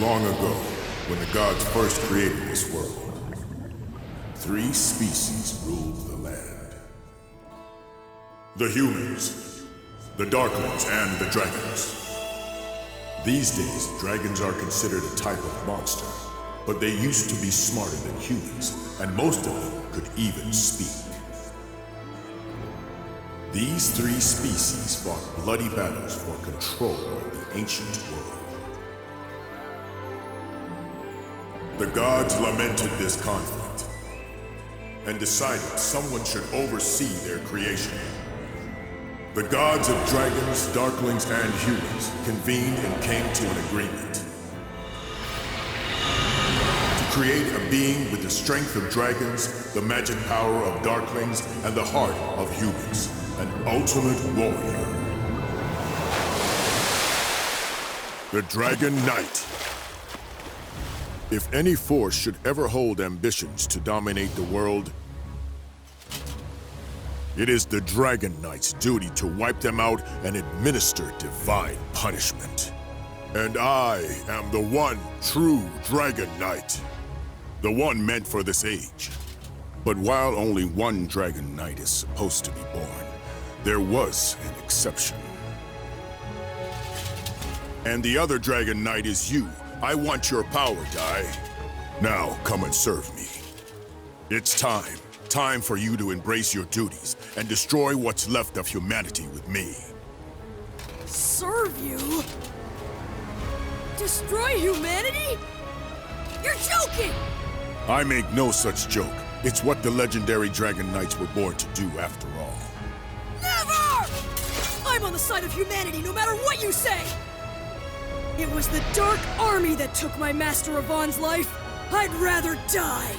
Long ago, when the gods first created this world, three species ruled the land. The humans, the darklings, and the dragons. These days, dragons are considered a type of monster, but they used to be smarter than humans, and most of them could even speak. These three species fought bloody battles for control of the ancient world. The gods lamented this conflict and decided someone should oversee their creation. The gods of dragons, darklings, and humans convened and came to an agreement to create a being with the strength of dragons, the magic power of darklings, and the heart of humans, an ultimate warrior. The Dragon Knight. If any force should ever hold ambitions to dominate the world, it is the Dragon Knight's duty to wipe them out and administer divine punishment. And I am the one true Dragon Knight, the one meant for this age. But while only one Dragon Knight is supposed to be born, there was an exception. And the other Dragon Knight is you. I want your power, Dai. Now, come and serve me. It's time. Time for you to embrace your duties and destroy what's left of humanity with me. Serve you? Destroy humanity? You're joking! I make no such joke. It's what the legendary Dragon Knights were born to do after all. Never! I'm on the side of humanity no matter what you say! It was the Dark Army that took my Master Yvonne's life. I'd rather die.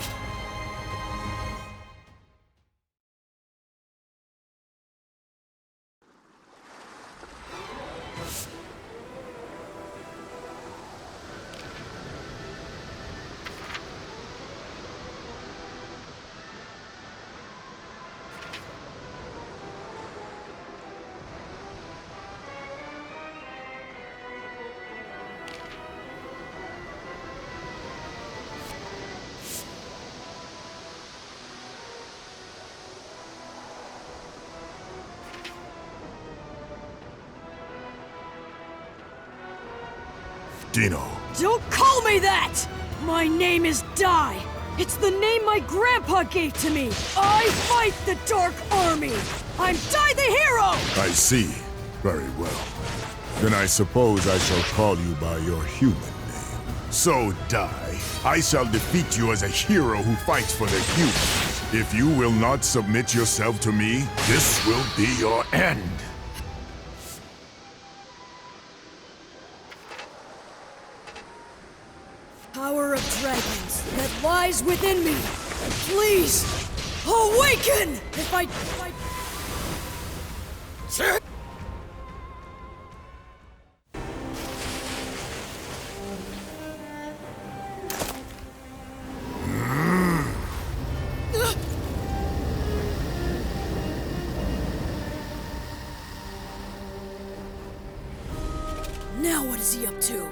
Dino. Don't call me that! My name is Dai. It's the name my grandpa gave to me. I fight the Dark Army. I'm Dai the Hero! I see. Very well. Then I suppose I shall call you by your human name. So, Dai, I shall defeat you as a hero who fights for the humans. If you will not submit yourself to me, this will be your end. Power of dragons that lies within me. Please, awaken! If I... Now what is he up to?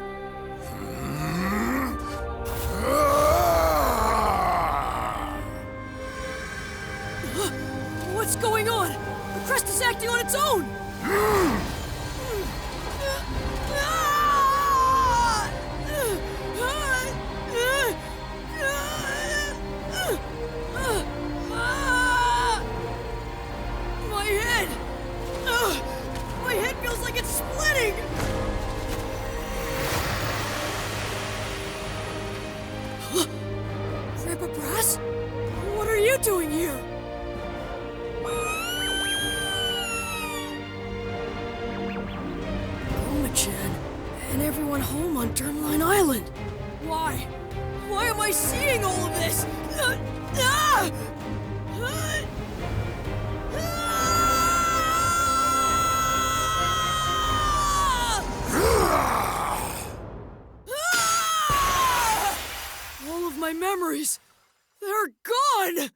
What's going on? The crest is acting on its own! My head! My head feels like it's splitting! Grandpa Brass? What are you doing here? And everyone home on Dermline Island. Why? Why am I seeing all of this? All of my memories, they're gone!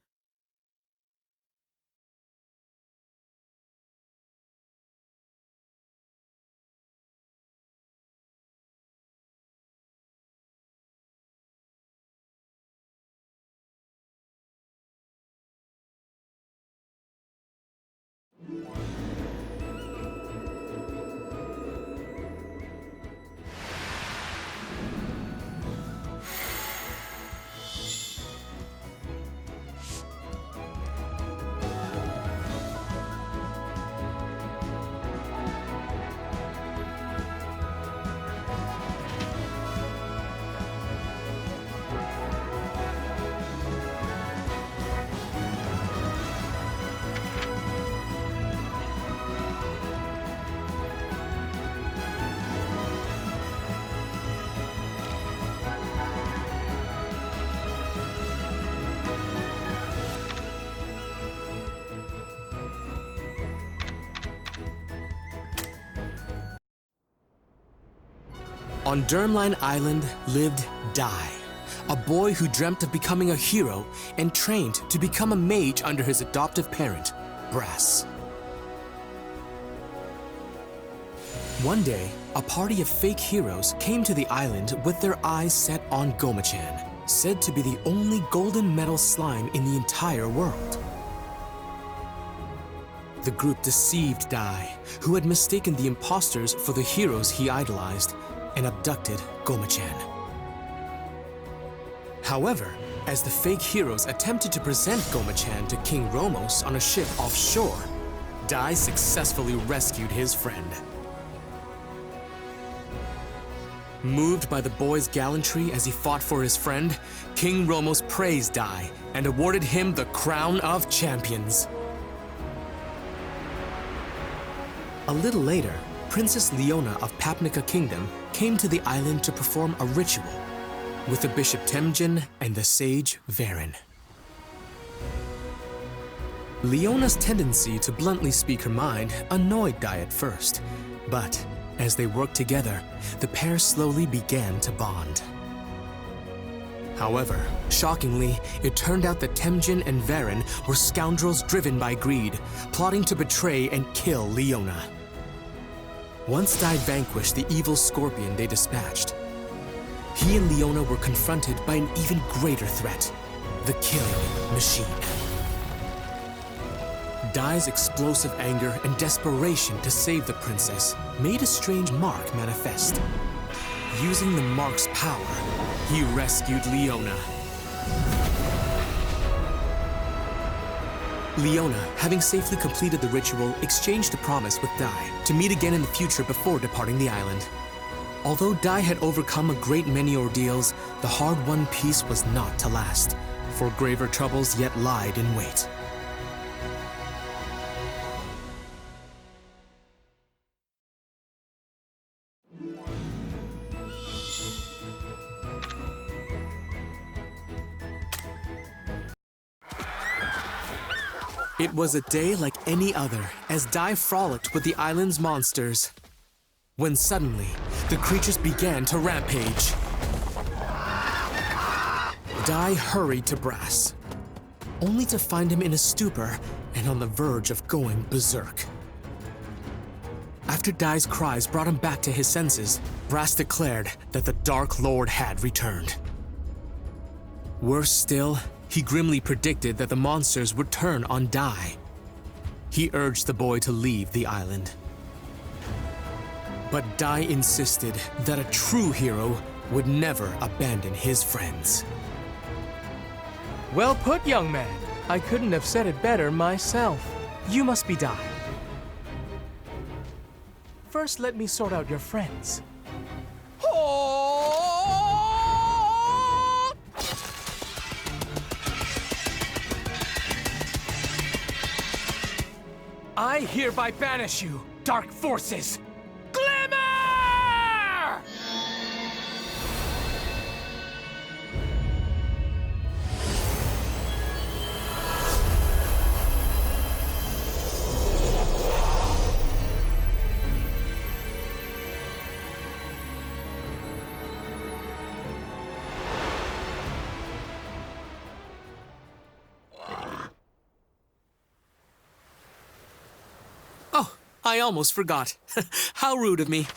On Dermline Island lived Dai, a boy who dreamt of becoming a hero and trained to become a mage under his adoptive parent, Brass. One day, a party of fake heroes came to the island with their eyes set on Goma-chan, said to be the only golden metal slime in the entire world. The group deceived Dai, who had mistaken the imposters for the heroes he idolized, and abducted Goma-chan. However, as the fake heroes attempted to present Goma-chan to King Romos on a ship offshore, Dai successfully rescued his friend. Moved by the boy's gallantry as he fought for his friend, King Romos praised Dai and awarded him the Crown of Champions. A little later, Princess Leona of Papnica Kingdom came to the island to perform a ritual with the Bishop Temjin and the sage Varen. Leona's tendency to bluntly speak her mind annoyed Dai at first, but as they worked together, the pair slowly began to bond. However, shockingly, it turned out that Temjin and Varen were scoundrels driven by greed, plotting to betray and kill Leona. Once Dai vanquished the evil scorpion they dispatched, he and Leona were confronted by an even greater threat, the killing machine. Dai's explosive anger and desperation to save the princess made a strange mark manifest. Using the mark's power, he rescued Leona. Leona, having safely completed the ritual, exchanged a promise with Dai to meet again in the future before departing the island. Although Dai had overcome a great many ordeals, the hard-won peace was not to last, for graver troubles yet lied in wait. It was a day like any other as Dai frolicked with the island's monsters, when suddenly the creatures began to rampage. Dai hurried to Brass, only to find him in a stupor and on the verge of going berserk. After Dai's cries brought him back to his senses, Brass declared that the Dark Lord had returned. Worse still, he grimly predicted that the monsters would turn on Dai. He urged the boy to leave the island. But Dai insisted that a true hero would never abandon his friends. Well put, young man. I couldn't have said it better myself. You must be Dai. First, let me sort out your friends. I hereby banish you, dark forces! Glimmer! Oh, I almost forgot. How rude of me.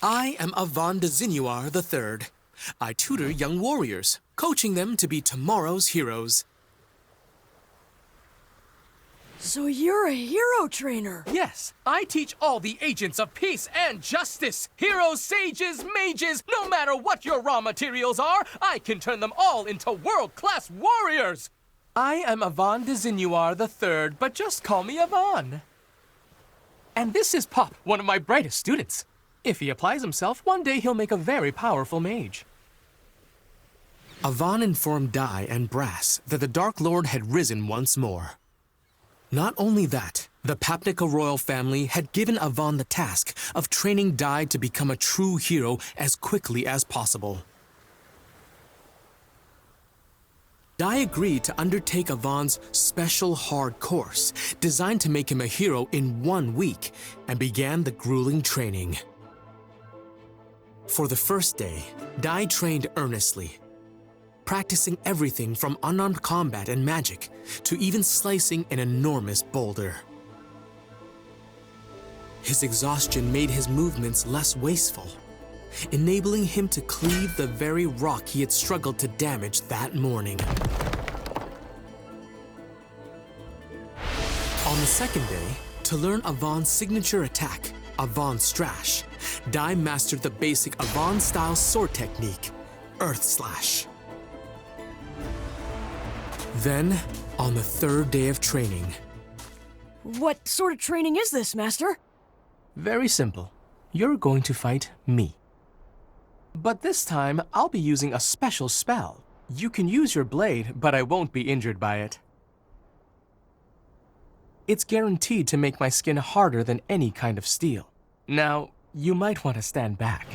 I am Avon de Zinuar III. I tutor young warriors, coaching them to be tomorrow's heroes. So you're a hero trainer? Yes, I teach all the agents of peace and justice. Heroes, sages, mages, no matter what your raw materials are, I can turn them all into world-class warriors. I am Avon de Zinuar III, but just call me Avon. And this is Pop, one of my brightest students. If he applies himself, one day he'll make a very powerful mage. Avon informed Dai and Brass that the Dark Lord had risen once more. Not only that, the Papnica royal family had given Avon the task of training Dai to become a true hero as quickly as possible. Dai agreed to undertake Avon's special hard course, designed to make him a hero in 1 week, and began the grueling training. For the first day, Dai trained earnestly, practicing everything from unarmed combat and magic to even slicing an enormous boulder. His exhaustion made his movements less wasteful, enabling him to cleave the very rock he had struggled to damage that morning. On the second day, to learn Avon's signature attack, Avon Strash, Dai mastered the basic Avon-style sword technique, Earth Slash. Then, on the third day of training... What sort of training is this, Master? Very simple. You're going to fight me. But this time, I'll be using a special spell. You can use your blade, but I won't be injured by it. It's guaranteed to make my skin harder than any kind of steel. Now, you might want to stand back.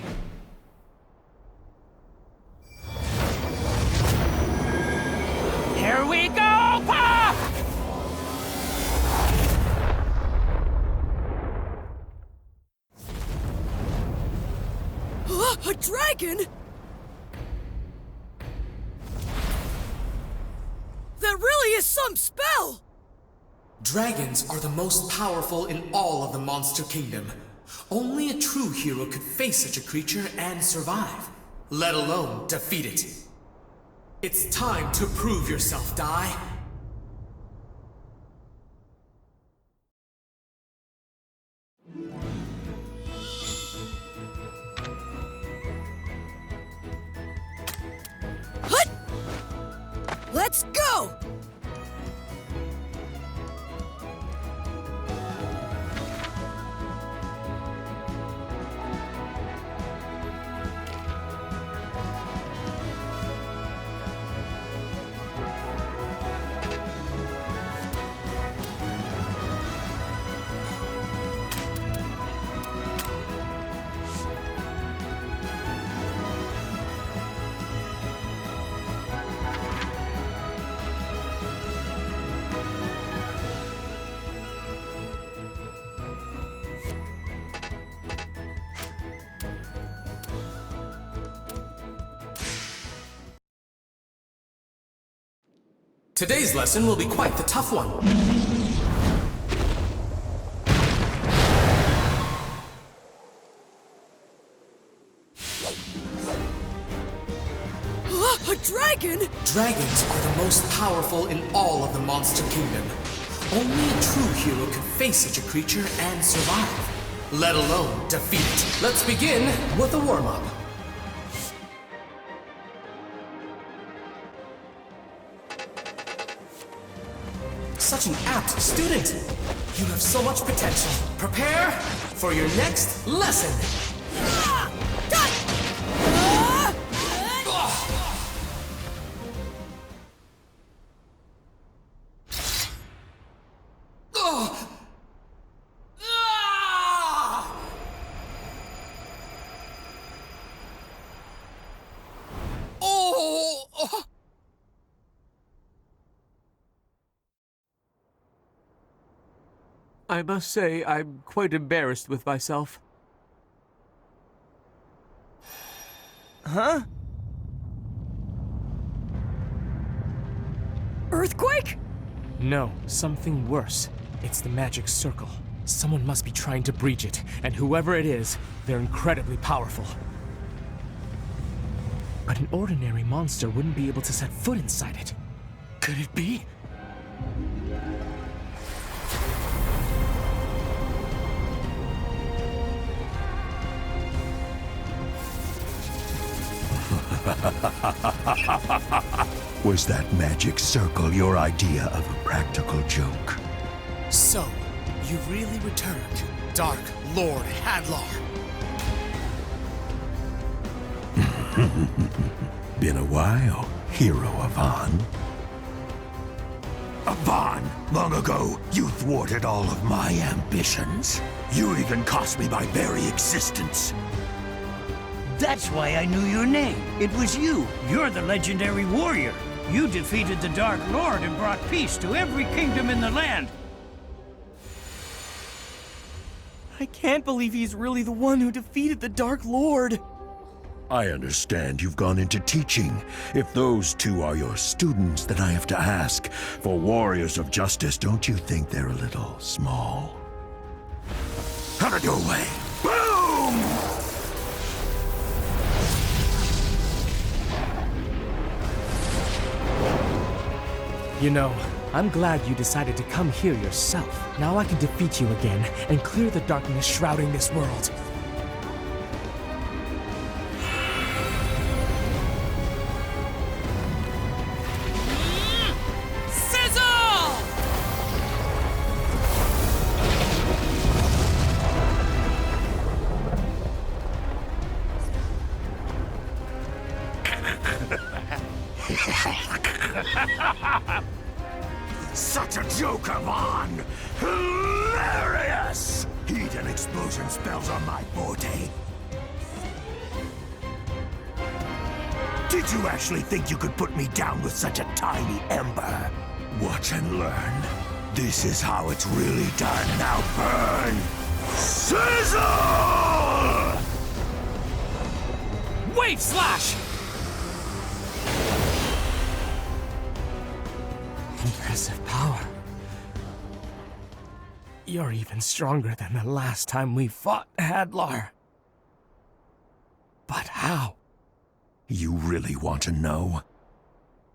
Here we go, Pa! A dragon? That really is some spell! Dragons are the most powerful in all of the Monster Kingdom. Only a true hero could face such a creature and survive, let alone defeat it. It's time to prove yourself, Dai. Hut! Let's go! Today's lesson will be quite the tough one. A dragon? Dragons are the most powerful in all of the Monster Kingdom. Only a true hero can face such a creature and survive, let alone defeat it. Let's begin with a warm-up. Such an apt student! You have so much potential. Prepare for your next lesson! I must say, I'm quite embarrassed with myself. Huh? Earthquake? No, something worse. It's the magic circle. Someone must be trying to breach it, and whoever it is, they're incredibly powerful. But an ordinary monster wouldn't be able to set foot inside it. Could it be? Was that magic circle your idea of a practical joke? So, you've really returned, Dark Lord Hadlar. Been a while, Hero Avon. Avon, long ago, you thwarted all of my ambitions. You even cost me my very existence. That's why I knew your name. It was you. You're the legendary warrior. You defeated the Dark Lord and brought peace to every kingdom in the land. I can't believe he's really the one who defeated the Dark Lord. I understand you've gone into teaching. If those two are your students, then I have to ask, for warriors of justice, don't you think they're a little small? Out of your way! Boom! You know, I'm glad you decided to come here yourself. Now I can defeat you again and clear the darkness shrouding this world. Such a joke, Avon! Hilarious! Heat and explosion spells are my forte. Did you actually think you could put me down with such a tiny ember? Watch and learn. This is how it's really done. Now burn! Sizzle! Wave Slash! Impressive power. You're even stronger than the last time we fought, Hadlar. But how? You really want to know?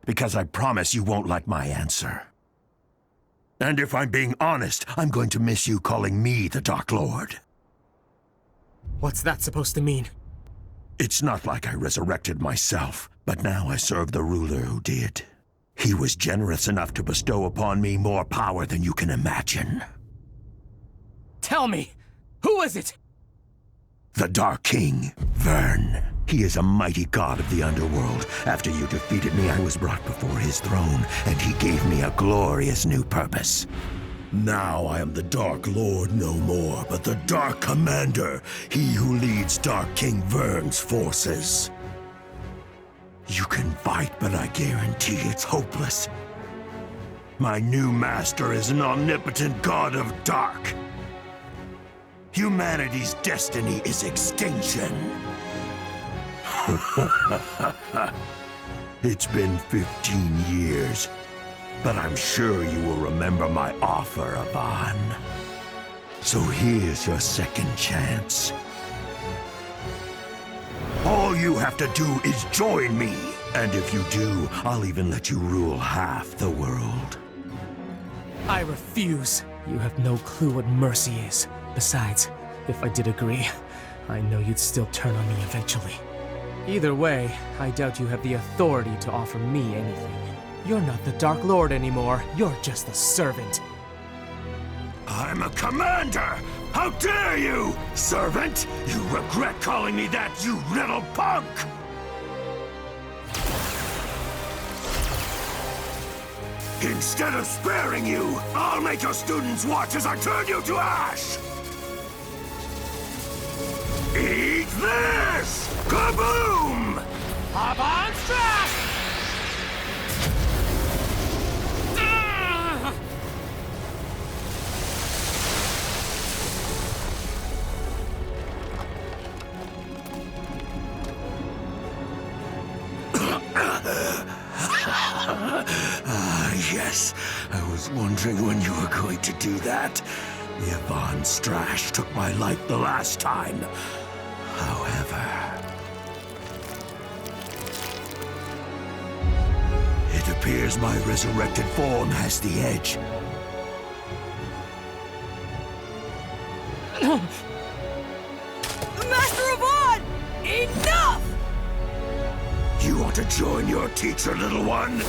Because I promise you won't like my answer. And if I'm being honest, I'm going to miss you calling me the Dark Lord. What's that supposed to mean? It's not like I resurrected myself, but now I serve the ruler who did. He was generous enough to bestow upon me more power than you can imagine. Tell me, who is it? The Dark King, Vern. He is a mighty god of the underworld. After you defeated me, I was brought before his throne, and he gave me a glorious new purpose. Now I am the Dark Lord no more, but the Dark Commander, he who leads Dark King Vern's forces. You can fight, but I guarantee it's hopeless. My new master is an omnipotent god of dark. Humanity's destiny is extinction. It's been 15 years, but I'm sure you will remember my offer, Avon. So here's your second chance. All you have to do is join me. And if you do, I'll even let you rule half the world. I refuse. You have no clue what mercy is. Besides, if I did agree, I know you'd still turn on me eventually. Either way, I doubt you have the authority to offer me anything. You're not the Dark Lord anymore. You're just a servant. I'm a commander! How dare you, servant! You regret calling me that, you little punk! Instead of sparing you, I'll make your students watch as I turn you to ash! Eat this! Kaboom! Avon Strash! Yes. I was wondering when you were going to do that. The Avon Strash took my life the last time. However, it appears my resurrected form has the edge. Master Avon! Enough! You want to join your teacher, little one?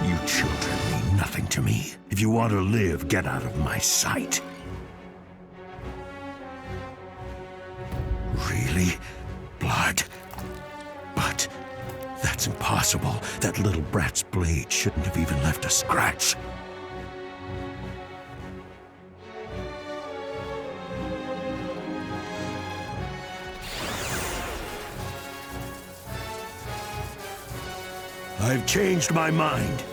You children mean nothing to me. If you want to live, get out of my sight. Really? Blood? But that's impossible. That little brat's blade shouldn't have even left a scratch. I've changed my mind.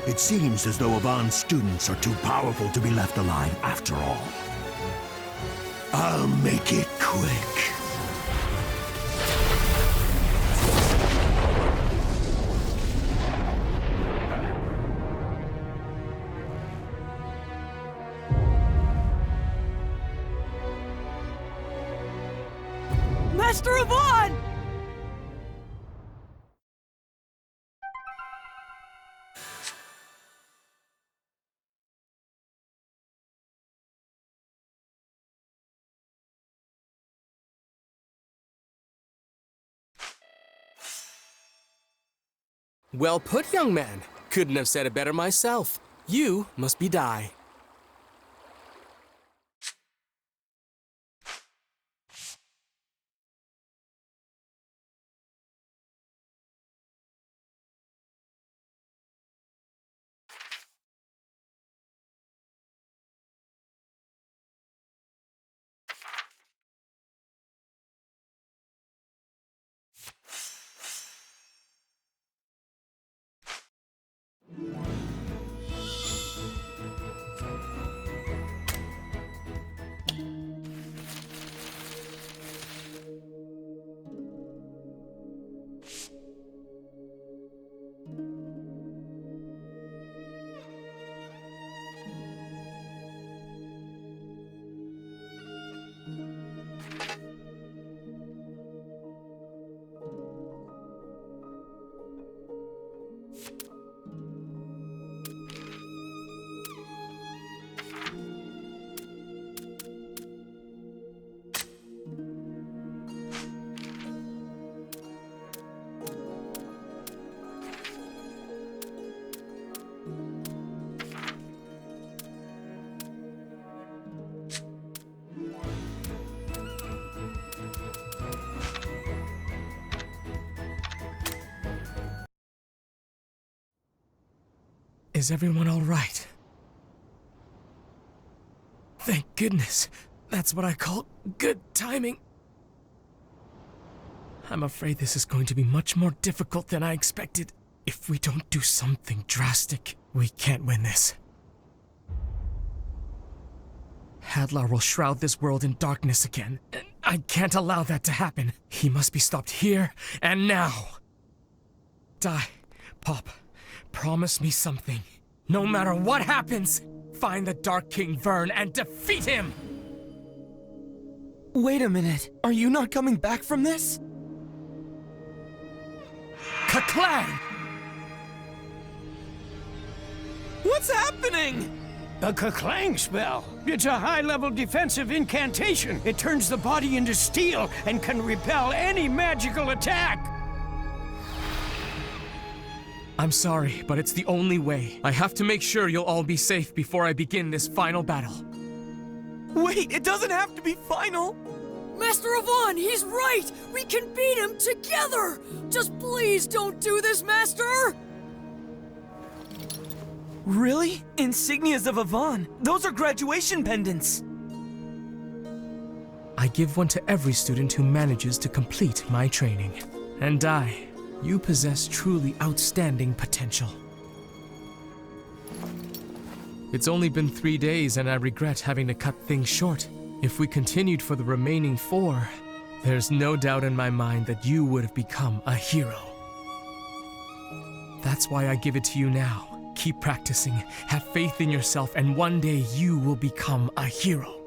It seems as though Avon's students are too powerful to be left alive after all. I'll make it quick. Master Avon! Well put, young man. Couldn't have said it better myself. You must be Dai. Is everyone all right? Thank goodness. That's what I call good timing. I'm afraid this is going to be much more difficult than I expected. If we don't do something drastic, we can't win this. Hadlar will shroud this world in darkness again, and I can't allow that to happen. He must be stopped here and now. Dai, Pop, promise me something. No matter what happens, find the Dark King Vern and defeat him! Wait a minute. Are you not coming back from this? Ka-clang! What's happening? The Ka-clang spell. It's a high-level defensive incantation. It turns the body into steel and can repel any magical attack. I'm sorry, but it's the only way. I have to make sure you'll all be safe before I begin this final battle. Wait, it doesn't have to be final. Master Avon, he's right! We can beat him together! Just please don't do this, Master! Really? Insignias of Avon. Those are graduation pendants. I give one to every student who manages to complete my training. And Dai, you possess truly outstanding potential. It's only been 3 days and I regret having to cut things short. If we continued for the remaining 4, there's no doubt in my mind that you would have become a hero. That's why I give it to you now. Keep practicing, have faith in yourself, and one day you will become a hero.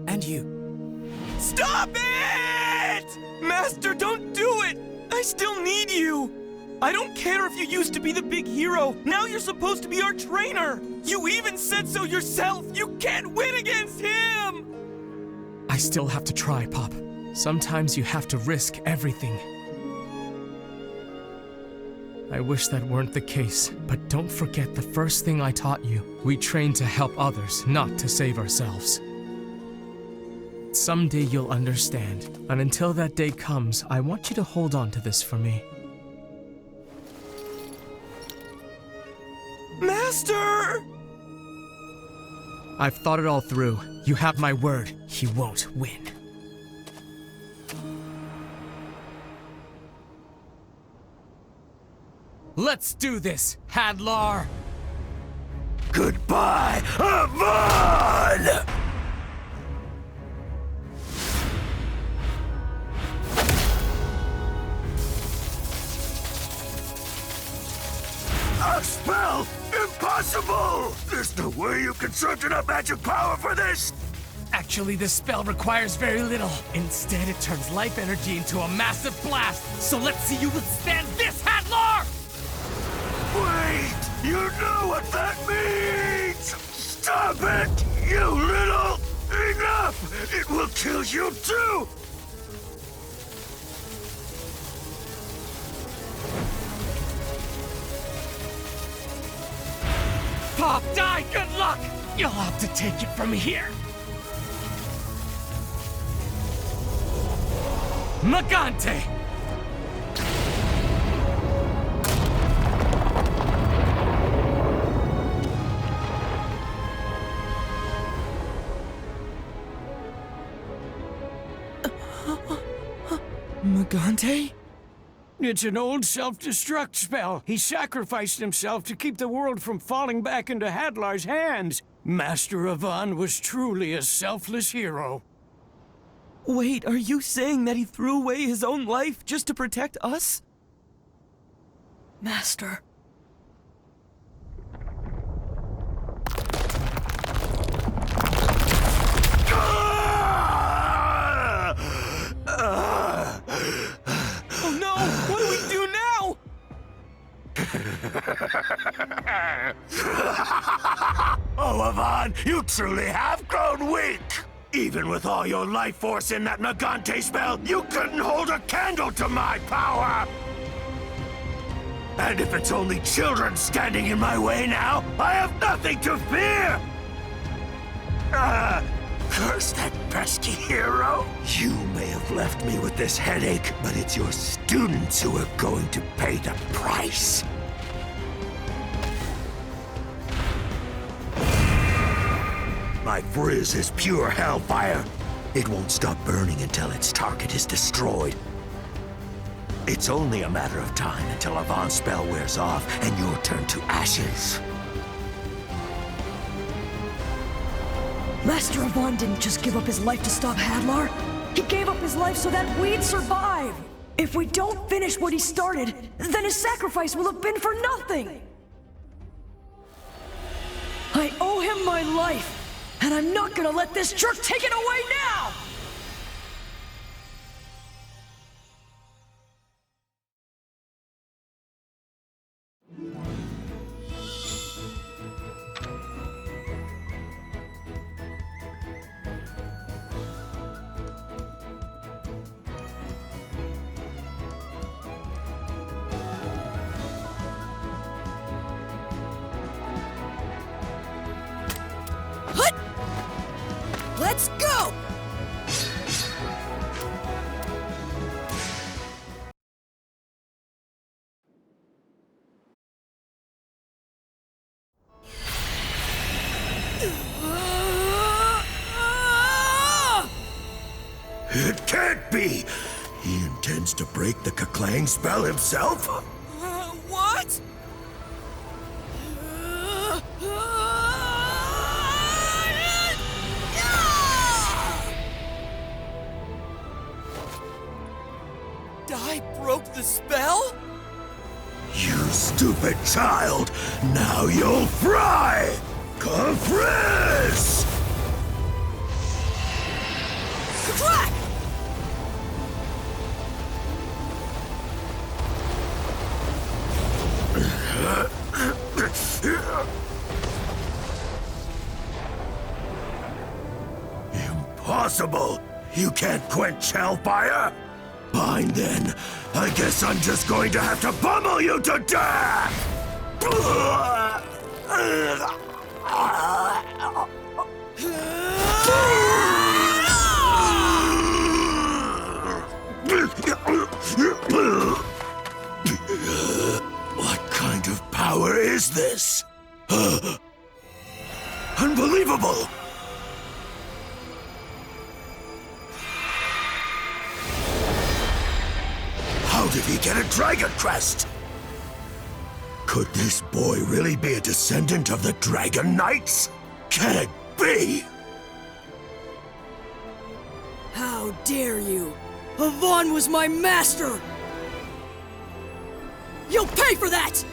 And you. Stop it! Master, don't do it! I still need you! I don't care if you used to be the big hero. Now you're supposed to be our trainer! You even said so yourself! You can't win against him! I still have to try, Pop. Sometimes you have to risk everything. I wish that weren't the case, but don't forget the first thing I taught you. We train to help others, not to save ourselves. Someday you'll understand, and until that day comes, I want you to hold on to this for me. Master! I've thought it all through. You have my word. He won't win. Let's do this, Hadlar! Goodbye, Avon! A spell? Impossible! There's no way you conserved enough magic power for this! Actually, this spell requires very little. Instead, it turns life energy into a massive blast. So let's see you withstand this, Hadlar! Wait! You know what that means! Stop it, you little... Enough! It will kill you too! Pop, die, good luck! You'll have to take it from here. Magante! Magante? It's an old self-destruct spell. He sacrificed himself to keep the world from falling back into Hadlar's hands. Master Avon was truly a selfless hero. Wait, are you saying that he threw away his own life just to protect us? Master. Oh no! What do we do now? Oh, Avon, you truly have grown weak! Even with all your life force in that Magante spell, you couldn't hold a candle to my power! And if it's only children standing in my way now, I have nothing to fear! Curse that pesky hero! You may have left me with this headache, but it's your students who are going to pay the price. My frizz is pure hellfire. It won't stop burning until its target is destroyed. It's only a matter of time until Avon's spell wears off and you'll turn to ashes. Master Avon didn't just give up his life to stop Hadlar. He gave up his life so that we'd survive. If we don't finish what he started, then his sacrifice will have been for nothing. I owe him my life. And I'm not gonna let this jerk take it away now! Let's go! It can't be! He intends to break the Kaklang spell himself? What? I broke the spell? You stupid child! Now you'll fry! Confrizz! Crack! Impossible! You can't quench hellfire? Fine then. I guess I'm just going to have to pummel you to death! What kind of power is this? Unbelievable! How did he get a dragon crest? Could this boy really be a descendant of the Dragon Knights? Can it be? How dare you! Avon was my master! You'll pay for that!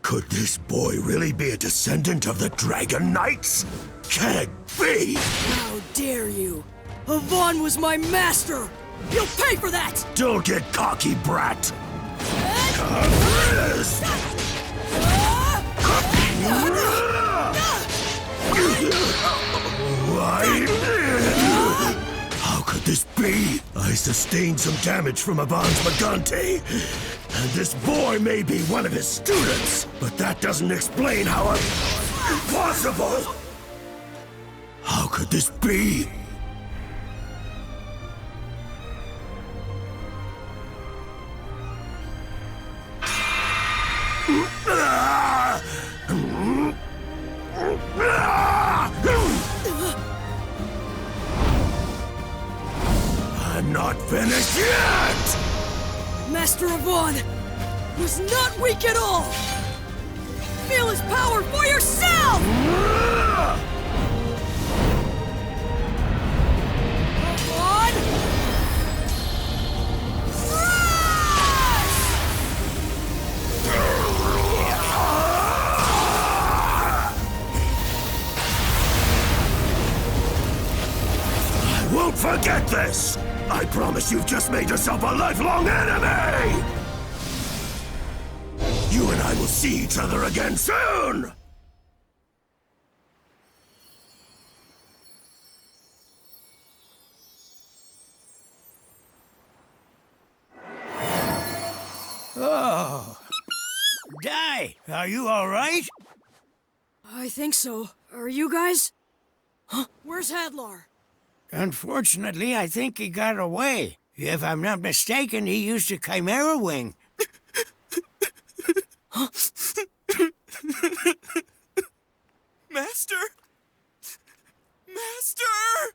Could this boy really be a descendant of the Dragon Knights? Can it be? How dare you? Avon was my master! You'll pay for that! Don't get cocky, brat! How could this be? I sustained some damage from Avon's Magante, and this boy may be one of his students, but that doesn't explain how impossible! How could this be? I'm not finished yet! Master Avon was not weak at all! Feel his power for yourself! Avon! I won't forget this! I promise you've just made yourself a lifelong enemy! You and I will see each other again soon! Oh. Dai, are you all right? I think so. Are you guys? Huh? Where's Hadlar? Unfortunately, I think he got away. If I'm not mistaken, he used a Chimera wing. Master! Master!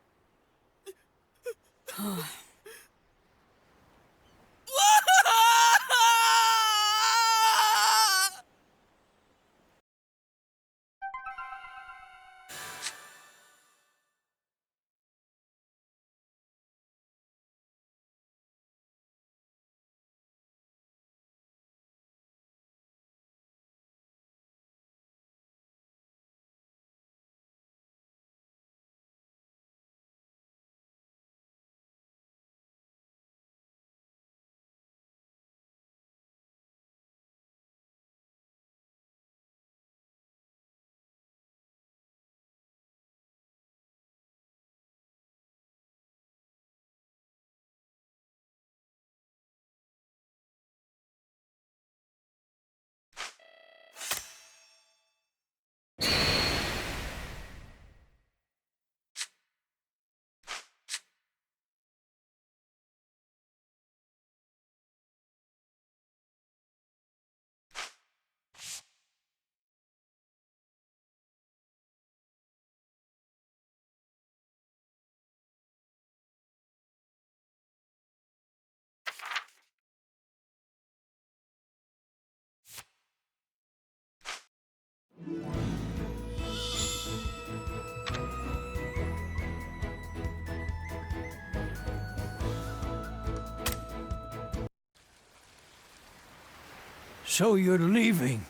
So you're leaving?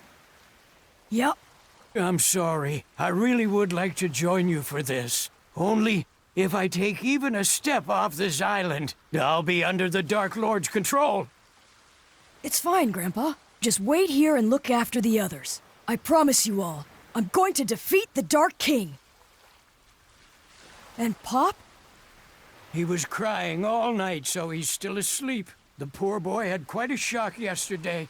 Yep. I'm sorry. I really would like to join you for this. Only, if I take even a step off this island, I'll be under the Dark Lord's control. It's fine, Grandpa. Just wait here and look after the others. I promise you all, I'm going to defeat the Dark King. And Pop? He was crying all night, so he's still asleep. The poor boy had quite a shock yesterday.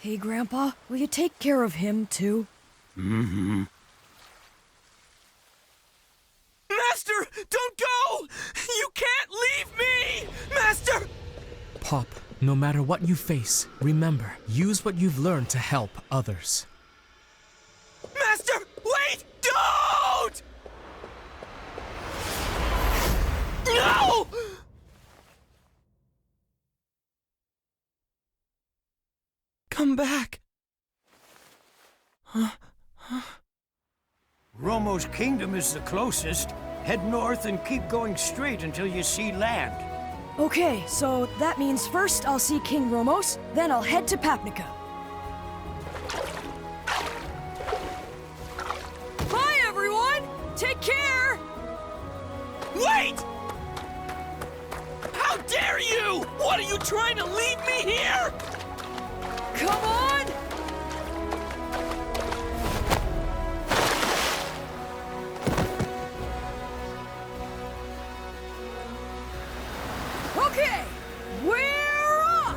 Hey, Grandpa, will you take care of him, too? Mm-hmm. Master, don't go! You can't leave me! Master! Pop, no matter what you face, remember, use what you've learned to help others. Master, wait! Don't! No! Come back. Romo's kingdom is the closest. Head north and keep going straight until you see land. Okay, so that means first I'll see King Romos, then I'll head to Papnica. trying to lead me here? Come on! Okay, we're off!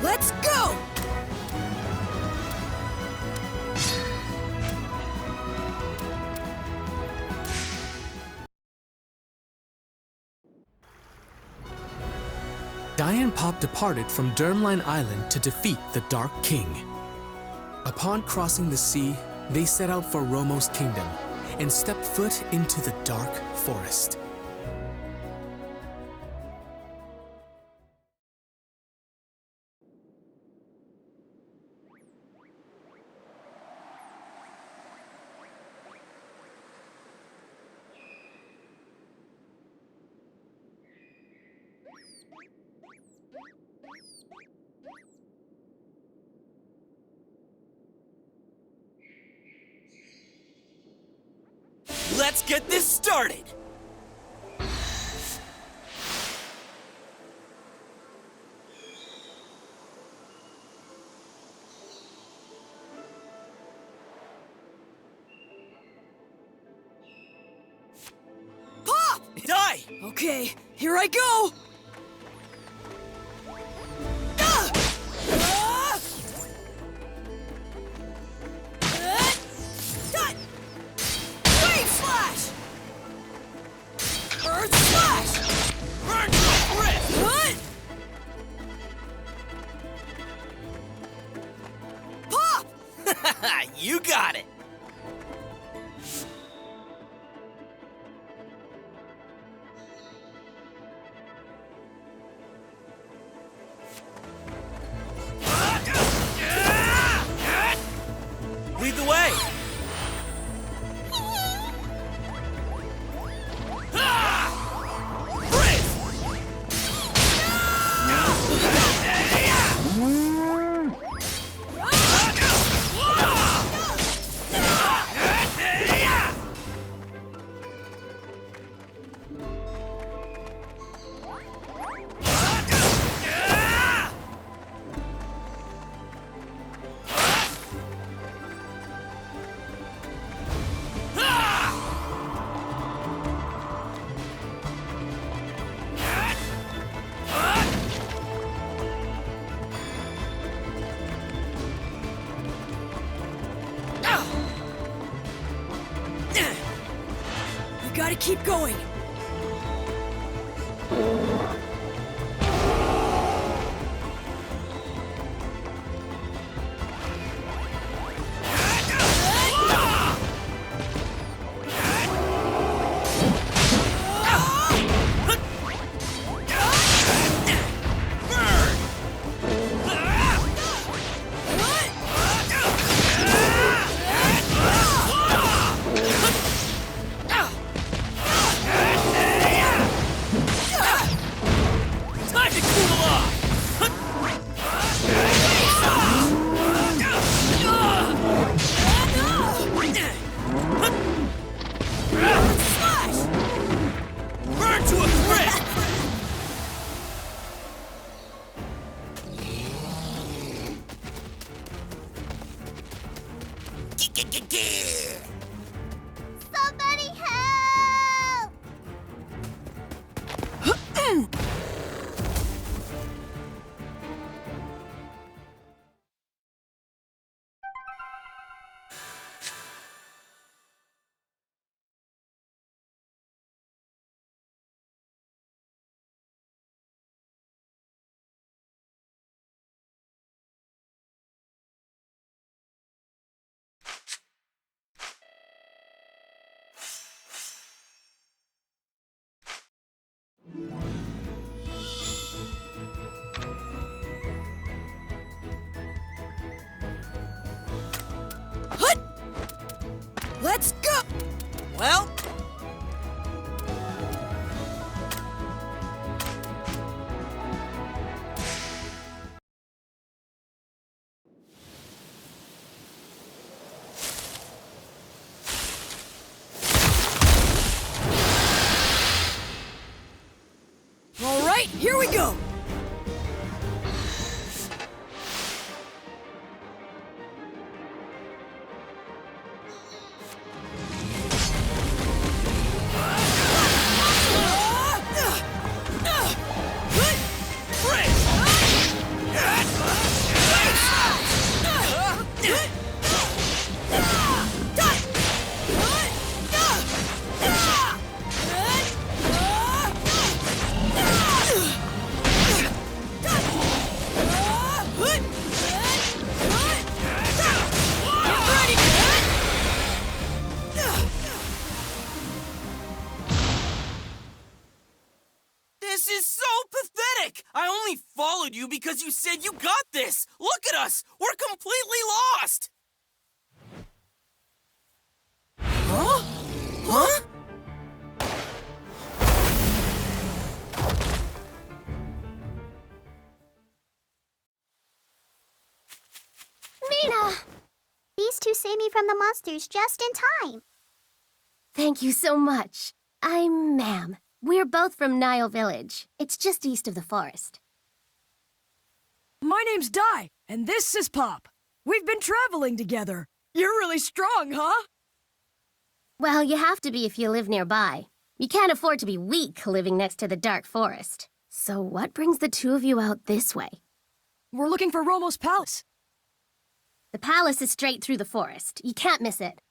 Let's go! Diane Pop departed from Dermline Island to defeat the Dark King. Upon crossing the sea, they set out for Romo's kingdom and stepped foot into the Dark Forest. Let's get this started! Pop! Die! Okay, here I go! Ah! Ah! Cut! Wave slash! Earth slash! Burn your wrist! What? Pop! You got it! Lead the way! We gotta keep going. Let's go! Well, All right, here we go! this is so pathetic! I only followed you because you said you got this! Look at us! We're completely lost! Huh? Huh? Mina! These two saved me from the monsters just in time. Thank you so much. I'm Mam. We're both from Nile Village. It's just east of the forest. My name's Di, and this is Pop. We've been traveling together. You're really strong, huh? Well, you have to be if you live nearby. You can't afford to be weak living next to the dark forest. So what brings the two of you out this way? We're looking for Romo's palace. The palace is straight through the forest. You can't miss it.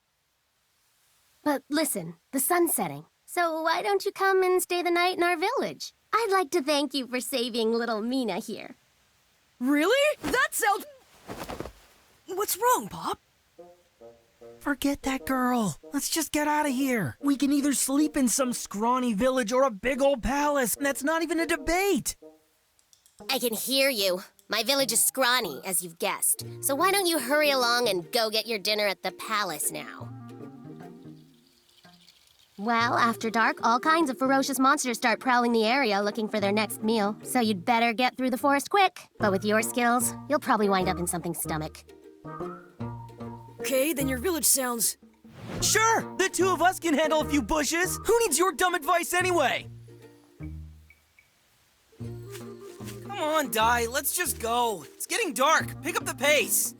But listen, the sun's setting. So why don't you come and stay the night in our village? I'd like to thank you for saving little Mina here. Really? That sounds... What's wrong, Pop? Forget that girl. Let's just get out of here. We can either sleep in some scrawny village or a big old palace, and that's not even a debate. I can hear you. My village is scrawny, as you've guessed. So why don't you hurry along and go get your dinner at the palace now? Well, after dark, all kinds of ferocious monsters start prowling the area looking for their next meal. So you'd better get through the forest quick. But with your skills, you'll probably wind up in something's stomach. Okay, then your village sounds... Sure! The two of us can handle a few bushes! Who needs your dumb advice anyway? Come on, Di, let's just go. It's getting dark. Pick up the pace.